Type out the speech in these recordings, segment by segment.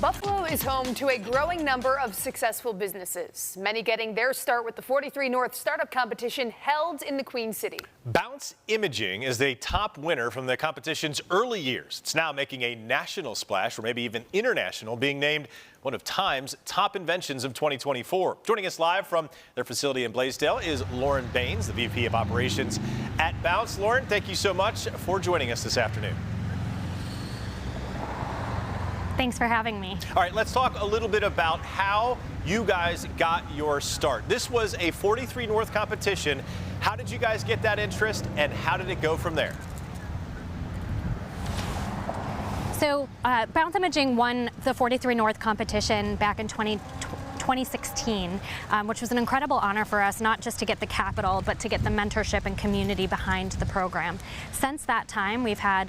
Buffalo is home to a growing number of successful businesses, many getting their start with the 43 North Startup Competition held in the Queen City. Bounce Imaging is the top winner from the competition's early years. It's now making a national splash, or maybe even international, being named one of Time's top inventions of 2024. Joining us live from their facility in Blaisdell is Lauren Baines, the VP of Operations at Bounce. Lauren, thank you so much for joining us this afternoon. Thanks for having me. All right, let's talk a little bit about how you guys got your start. This was a 43 North competition. How did you guys get that interest, and how did it go from there? So Bounce Imaging won the 43 North competition back in 2016, which was an incredible honor for us, not just to get the capital, but to get the mentorship and community behind the program. Since that time, we've had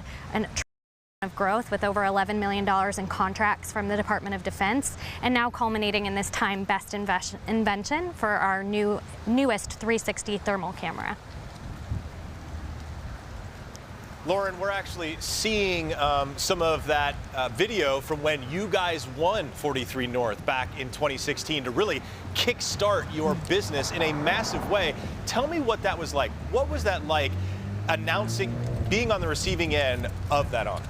of growth with over $11 million in contracts from the Department of Defense, and now culminating in this Time Best Invention for our newest 360 thermal camera. Lauren, we're actually seeing some of that video from when you guys won 43 North back in 2016 to really kickstart your business in a massive way. Tell me what that was like. What was that like, announcing, being on the receiving end of that honor?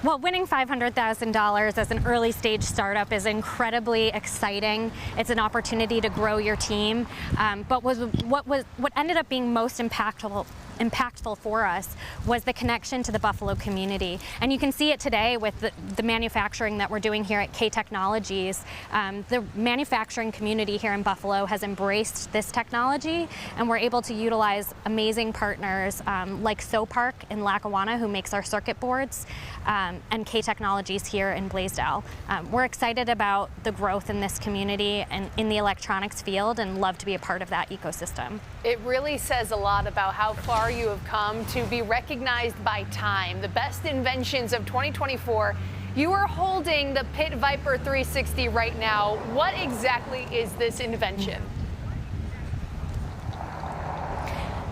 Well, winning $500,000 as an early stage startup is incredibly exciting. It's an opportunity to grow your team. But what ended up being most impactful for us was the connection to the Buffalo community. And you can see it today with the manufacturing that we're doing here at K Technologies. The manufacturing community here in Buffalo has embraced this technology, and we're able to utilize amazing partners like SoPark in Lackawanna, who makes our circuit boards, and K Technologies here in Blaisdell. We're excited about the growth in this community and in the electronics field, and love to be a part of that ecosystem. It really says a lot about how far you have come to be recognized by Time, the best inventions of 2024. You are holding the Pit Viper 360 right now. What exactly is this invention?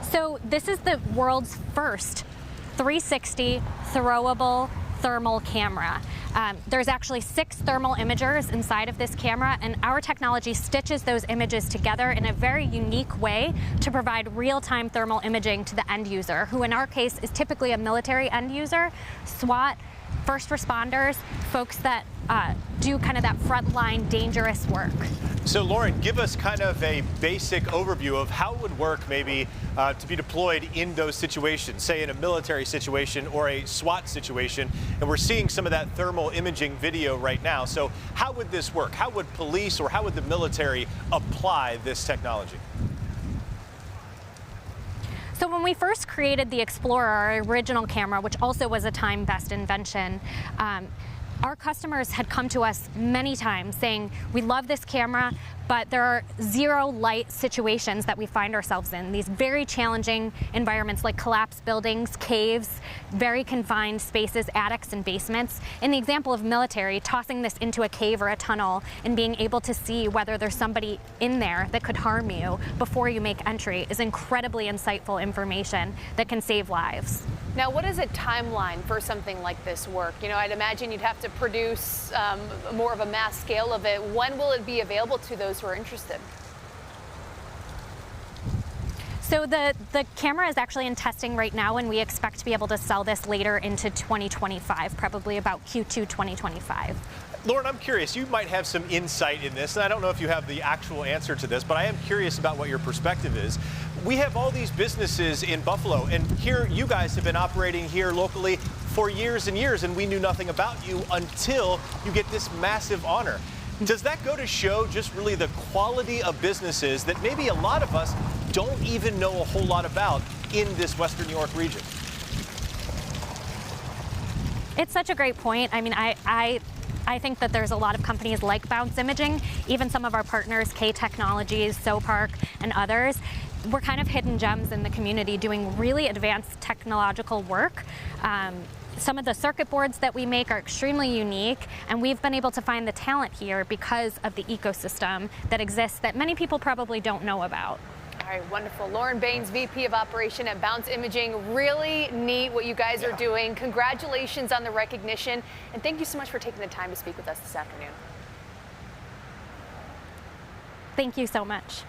So this is the world's first 360 throwable thermal camera. There's actually 6 thermal imagers inside of this camera, and our technology stitches those images together in a very unique way to provide real-time thermal imaging to the end user, who in our case is typically a military end user, SWAT, first responders, folks that do kind of that frontline dangerous work. So Lauren, give us kind of a basic overview of how it would work maybe to be deployed in those situations, say in a military situation or a SWAT situation, and we're seeing some of that thermal imaging video right now. So how would this work? How would police or how would the military apply this technology? So when we first created the Explorer, our original camera, which also was a Time Best invention, our customers had come to us many times saying, we love this camera, but there are zero light situations that we find ourselves in. These very challenging environments like collapsed buildings, caves, very confined spaces, attics and basements. In the example of military, tossing this into a cave or a tunnel and being able to see whether there's somebody in there that could harm you before you make entry is incredibly insightful information that can save lives. Now, what is a timeline for something like this work? You know, I'd imagine you'd have to produce more of a mass scale of it. When will it be available to those who are interested? So the camera is actually in testing right now, and we expect to be able to sell this later into 2025, probably about Q2 2025. Lauren, I'm curious, you might have some insight in this, and I don't know if you have the actual answer to this, but I am curious about what your perspective is. We have all these businesses in Buffalo, and here you guys have been operating here locally for years and years, and we knew nothing about you until you get this massive honor. Does that go to show just really the quality of businesses that maybe a lot of us don't even know a whole lot about in this Western New York region? It's such a great point. I mean, I think that there's a lot of companies like Bounce Imaging, even some of our partners, K Technologies, SoPark, and others. We're kind of hidden gems in the community doing really advanced technological work. Some of the circuit boards that we make are extremely unique, and we've been able to find the talent here because of the ecosystem that exists that many people probably don't know about. All right, wonderful. Lauren Baines, VP of Operation at Bounce Imaging. Really neat what you guys are doing. Congratulations on the recognition, and thank you so much for taking the time to speak with us this afternoon. Thank you so much.